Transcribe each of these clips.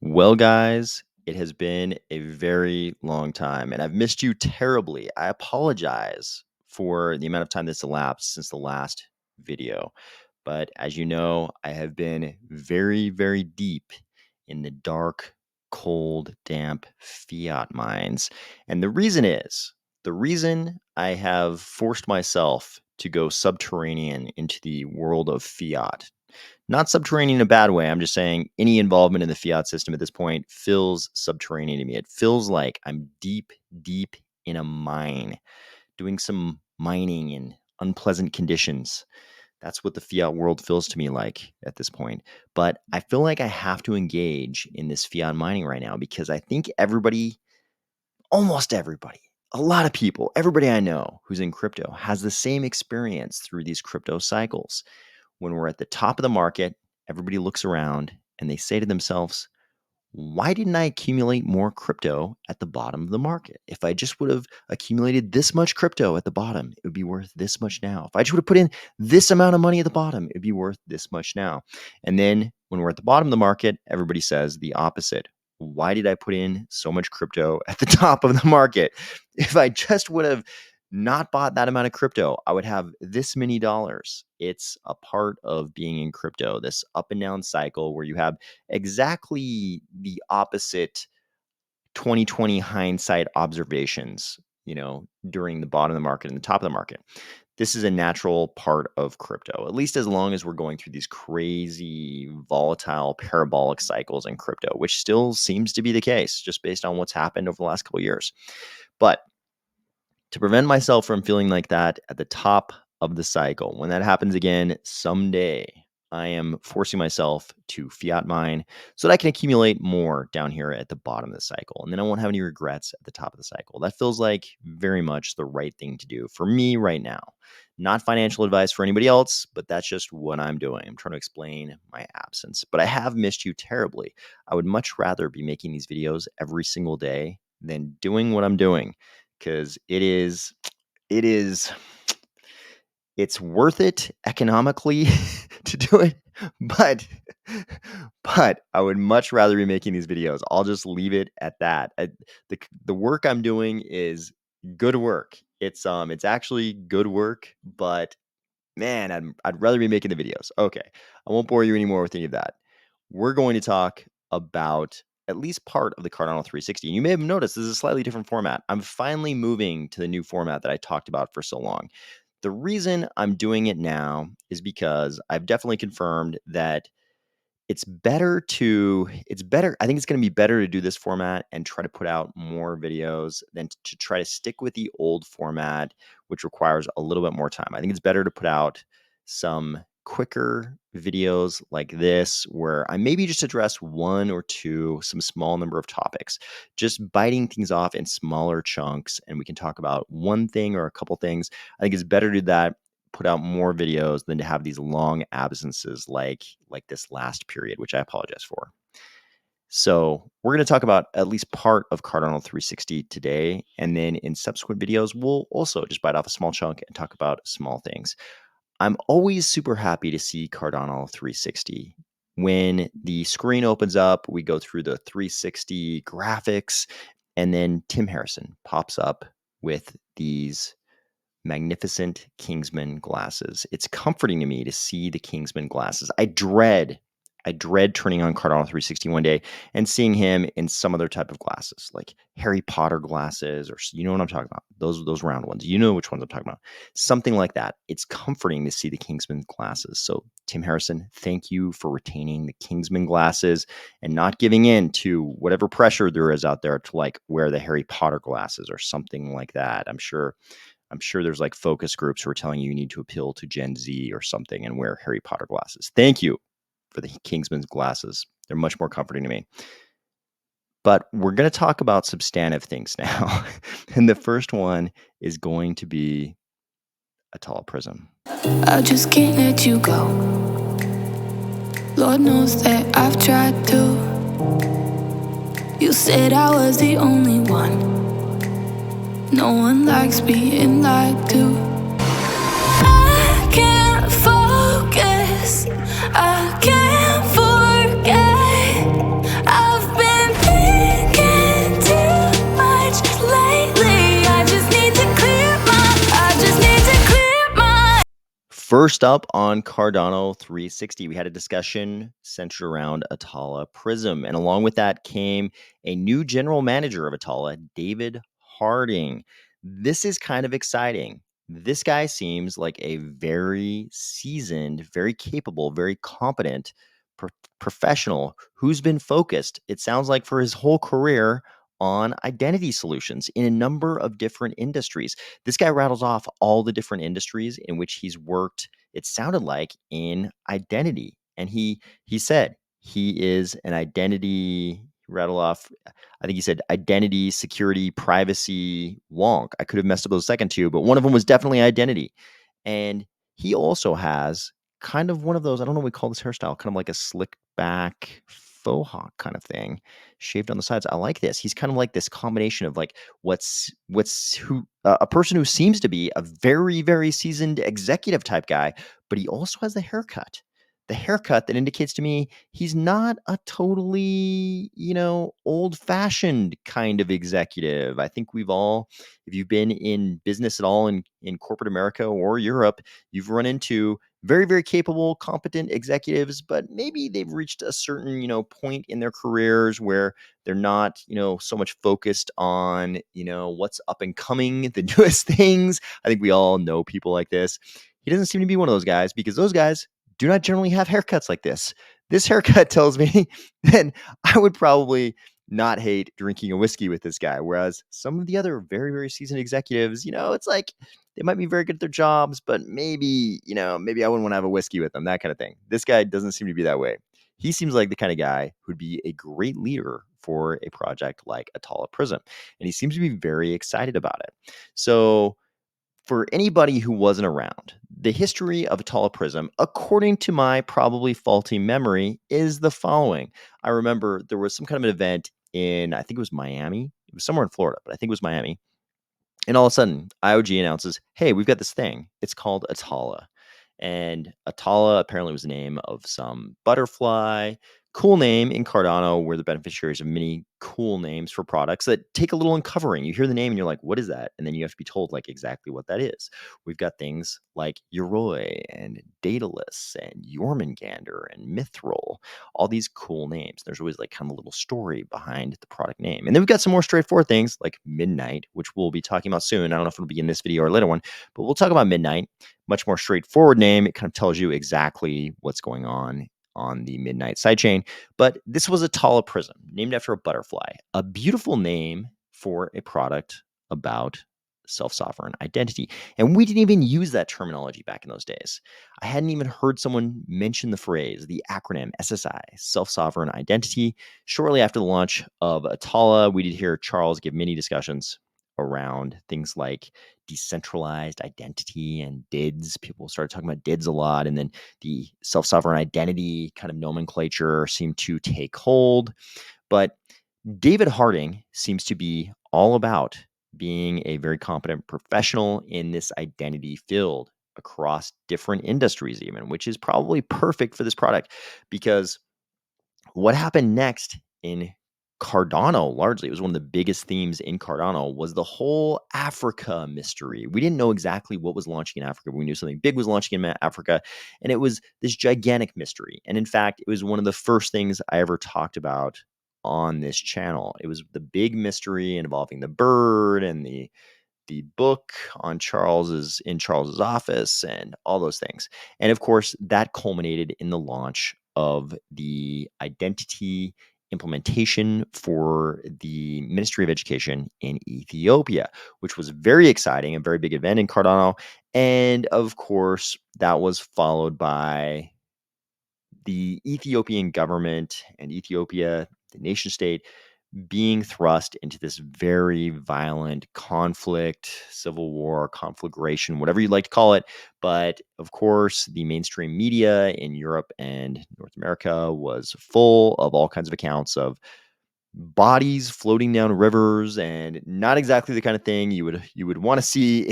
Well, guys, it has been a very long time and I've missed you terribly. I apologize for the amount of time that's elapsed since the last video. But as you know, I have been very, very deep in the dark, cold, damp fiat mines. And the reason I have forced myself to go subterranean into the world of fiat, not subterranean in a bad way. I'm just saying any involvement in the fiat system at this point feels subterranean to me. It feels like I'm deep, deep in a mine, doing some mining in unpleasant conditions. That's what the fiat world feels to me like at this point. But I feel like I have to engage in this fiat mining right now because I think everybody, almost everybody, a lot of people, everybody I know who's in crypto has the same experience through these crypto cycles. When we're at the top of the market, everybody looks around and they say to themselves, why didn't I accumulate more crypto at the bottom of the market? If I just would have accumulated this much crypto at the bottom, it would be worth this much now. If I just would have put in this amount of money at the bottom, it would be worth this much now. And then when we're at the bottom of the market, everybody says the opposite. Why did I put in so much crypto at the top of the market? If I just would have not bought that amount of crypto, I would have this many dollars. It's a part of being in crypto, this up and down cycle where you have exactly the opposite 2020 hindsight observations, during the bottom of the market and the top of the market. This is a natural part of crypto, at least as long as we're going through these crazy, volatile, parabolic cycles in crypto, which still seems to be the case just based on what's happened over the last couple of years. But to prevent myself from feeling like that at the top of the cycle, when that happens again someday, I am forcing myself to fiat mine so that I can accumulate more down here at the bottom of the cycle. And then I won't have any regrets at the top of the cycle. That feels like very much the right thing to do for me right now. Not financial advice for anybody else, but that's just what I'm doing. I'm trying to explain my absence. But I have missed you terribly. I would much rather be making these videos every single day than doing what I'm doing, because it's worth it economically to do it, but I would much rather be making these videos. I'll just leave it at that. The work I'm doing is good work. It's actually good work, but man, I'd rather be making the videos. Okay, I won't bore you anymore with any of that. We're going to talk about at least part of the Cardano 360. And you may have noticed this is a slightly different format. I'm finally moving to the new format that I talked about for so long. The reason I'm doing it now is because I've definitely confirmed that I think it's going to be better to do this format and try to put out more videos than to try to stick with the old format, which requires a little bit more time. I think it's better to put out some quicker videos like this, where I maybe just address one or two, some small number of topics, just biting things off in smaller chunks. And we can talk about one thing or a couple things. I think it's better to do that, put out more videos than to have these long absences like this last period, which I apologize for. So we're going to talk about at least part of Cardano 360 today. And then in subsequent videos, we'll also just bite off a small chunk and talk about small things. I'm always super happy to see Cardano 360. When the screen opens up, we go through the 360 graphics, and then Tim Harrison pops up with these magnificent Kingsman glasses. It's comforting to me to see the Kingsman glasses. I dread turning on Cardano 360 one day and seeing him in some other type of glasses, like Harry Potter glasses, or you know what I'm talking about. Those round ones. You know which ones I'm talking about. Something like that. It's comforting to see the Kingsman glasses. So Tim Harrison, thank you for retaining the Kingsman glasses and not giving in to whatever pressure there is out there to like wear the Harry Potter glasses or something like that. I'm sure there's like focus groups who are telling you need to appeal to Gen Z or something and wear Harry Potter glasses. Thank you for the Kingsman's glasses. They're much more comforting to me. But we're going to talk about substantive things now. And the first one is going to be Atala Prism. I just can't let you go. Lord knows that I've tried to. You said I was the only one. No one likes being lied to. I can't focus, I can't forget. I've First up on Cardano 360, we had a discussion centered around Atala Prism. And along with that came a new general manager of Atala, David Harding. This is kind of exciting. This guy seems like a very seasoned, very capable, very competent professional who's been focused, it sounds like, for his whole career on identity solutions in a number of different industries. This guy rattles off all the different industries in which he's worked, it sounded like, in identity. And he said he is an identity rattle off. I think he said identity, security, privacy, wonk. I could have messed up those second two, but one of them was definitely identity. And he also has kind of one of those, I don't know what we call this hairstyle, kind of like a slick back faux hawk kind of thing, shaved on the sides. I like this. He's kind of like this combination of like what's who a person who seems to be a very, very seasoned executive type guy, but he also has the haircut. The haircut that indicates to me he's not a totally, old fashioned kind of executive. I think we've all, if you've been in business at all in corporate America or Europe, you've run into very, very capable, competent executives, but maybe they've reached a certain, point in their careers where they're not, so much focused on, what's up and coming, the newest things. I think we all know people like this. He doesn't seem to be one of those guys because those guys do not generally have haircuts like this. This haircut tells me then I would probably not hate drinking a whiskey with this guy. Whereas some of the other very, very seasoned executives, it's like they might be very good at their jobs, but maybe, maybe I wouldn't want to have a whiskey with them, that kind of thing. This guy doesn't seem to be that way. He seems like the kind of guy who'd be a great leader for a project like Atala Prism. And he seems to be very excited about it. So, for anybody who wasn't around, the history of Atala Prism, according to my probably faulty memory, is the following. I remember there was some kind of an event in, I think it was Miami. It was somewhere in Florida, but I think it was Miami. And all of a sudden, IOG announces, hey, we've got this thing. It's called Atala. And Atala apparently was the name of some butterfly. Cool name in Cardano. We're the beneficiaries of many cool names for products that take a little uncovering. You hear the name and you're like, what is that? And then you have to be told like exactly what that is. We've got things like Yoroi and Daedalus and Jormungandr and Mithril, all these cool names. There's always like kind of a little story behind the product name. And then we've got some more straightforward things like Midnight, which we'll be talking about soon. I don't know if it'll be in this video or a later one, but we'll talk about Midnight. Much more straightforward name. It kind of tells you exactly what's going on the Midnight sidechain. But this was Atala Prism, named after a butterfly. A beautiful name for a product about self-sovereign identity. And we didn't even use that terminology back in those days. I hadn't even heard someone mention the phrase, the acronym SSI, self-sovereign identity. Shortly after the launch of Atala, we did hear Charles give many discussions around things like decentralized identity and DIDs. People started talking about DIDs a lot, and then the self-sovereign identity kind of nomenclature seemed to take hold. But David Harding seems to be all about being a very competent professional in this identity field across different industries, even, which is probably perfect for this product because what happened next in Cardano, largely, it was one of the biggest themes in Cardano, was the whole Africa mystery. We didn't know exactly what was launching in Africa. We knew something big was launching in Africa, and it was this gigantic mystery. And in fact, it was one of the first things I ever talked about on this channel. It was the big mystery involving the bird and the book on Charles's office and all those things. And of course, that culminated in the launch of the identity implementation for the Ministry of Education in Ethiopia, which was very exciting, a very big event in Cardano. And of course, that was followed by the Ethiopian government and Ethiopia, the nation state, being thrust into this very violent conflict, civil war, conflagration, whatever you'd like to call it. But of course, the mainstream media in Europe and North America was full of all kinds of accounts of bodies floating down rivers, and not exactly the kind of thing you would want to see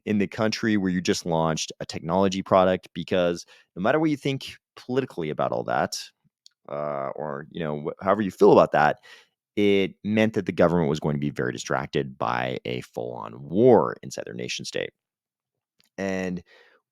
in the country where you just launched a technology product. Because no matter what you think politically about all that, or however you feel about that, it meant that the government was going to be very distracted by a full-on war inside their nation state. And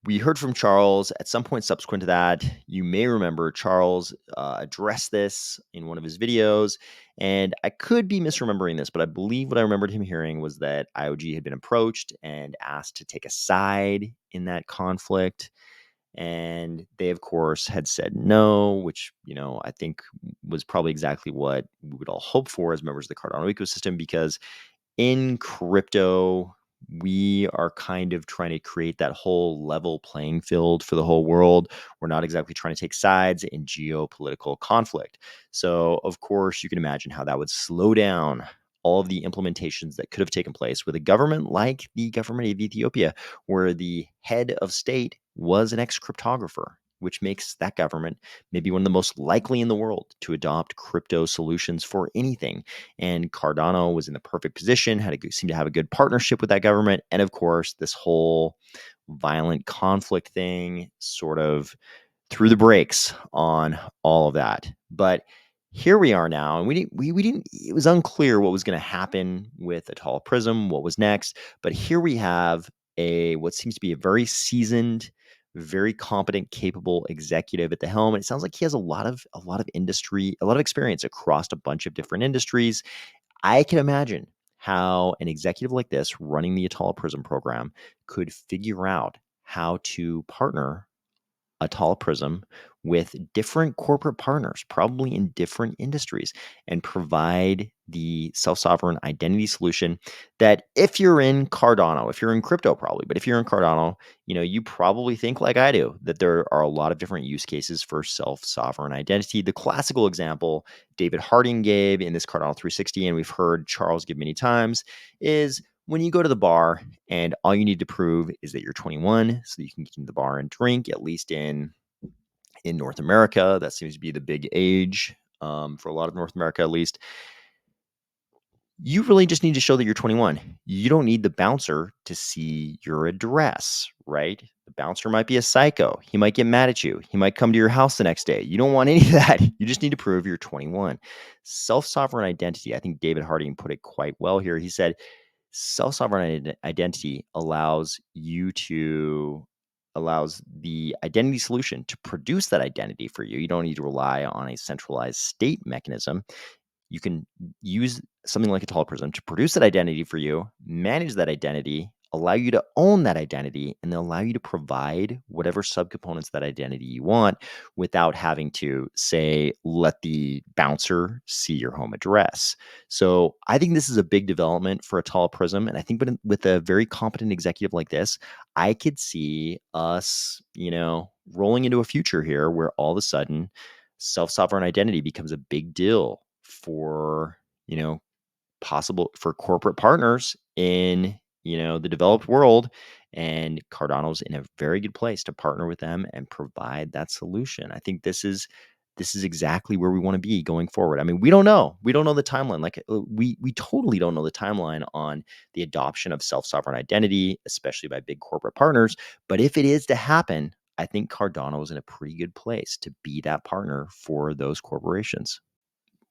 We heard from Charles at some point subsequent to that. You may remember Charles addressed this in one of his videos, and I could be misremembering this, but I believe what I remembered him hearing was that IOG had been approached and asked to take a side in that conflict. And they, of course, had said no, which, I think was probably exactly what we would all hope for as members of the Cardano ecosystem, because in crypto, we are kind of trying to create that whole level playing field for the whole world. We're not exactly trying to take sides in geopolitical conflict. So, of course, you can imagine how that would slow down all of the implementations that could have taken place with a government like the government of Ethiopia, where the head of state was an ex cryptographer, which makes that government maybe one of the most likely in the world to adopt crypto solutions for anything. And Cardano was in the perfect position, seemed to have a good partnership with that government. And of course, this whole violent conflict thing sort of threw the brakes on all of that. But here we are now, and we didn't. It was unclear what was going to happen with Atala Prism, what was next. But here we have a what seems to be a very seasoned, very competent, capable executive at the helm. And it sounds like he has a lot of industry, a lot of experience across a bunch of different industries. I can imagine how an executive like this running the Atala Prism program could figure out how to partner a tall prism with different corporate partners, probably in different industries, and provide the self sovereign identity solution that if you're in Cardano, if you're in crypto, probably, but if you're in Cardano, you probably think like I do that there are a lot of different use cases for self sovereign identity. The classical example David Harding gave in this Cardano 360, and we've heard Charles give many times, is when you go to the bar and all you need to prove is that you're 21 so that you can get into the bar and drink, at least in North America. That seems to be the big age, for a lot of North America, at least. You really just need to show that you're 21. You don't need the bouncer to see your address, right? The bouncer might be a psycho. He might get mad at you. He might come to your house the next day. You don't want any of that. You just need to prove you're 21. Self sovereign identity. I think David Harding put it quite well here. He said, self sovereign identity allows the identity solution to produce that identity for you. You don't need to rely on a centralized state mechanism. You can use something like a tall prism to produce that identity for you, manage that identity, allow you to own that identity, and then allow you to provide whatever subcomponents of that identity you want without having to, say, let the bouncer see your home address. So I think this is a big development for a tall prism. And I think with a very competent executive like this, I could see us, rolling into a future here where all of a sudden self-sovereign identity becomes a big deal for, you know, possible for corporate partners in, the developed world. And Cardano's in a very good place to partner with them and provide that solution. I think this is exactly where we want to be going forward. I mean, we don't know. We don't know the timeline. Like we totally don't know the timeline on the adoption of self-sovereign identity, especially by big corporate partners. But if it is to happen, I think Cardano is in a pretty good place to be that partner for those corporations.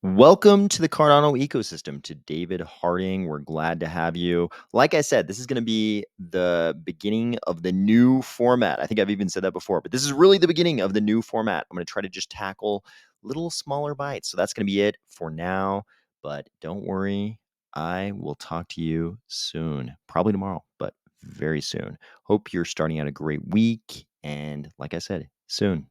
Welcome to the Cardano ecosystem. To David Harding, we're glad to have you. Like I said, this is going to be the beginning of the new format. I think I've even said that before, but this is really the beginning of the new format. I'm going to try to just tackle little smaller bites. So that's going to be it for now. But don't worry, I will talk to you soon. Probably tomorrow, but very soon. Hope you're starting out a great week. And like I said, soon.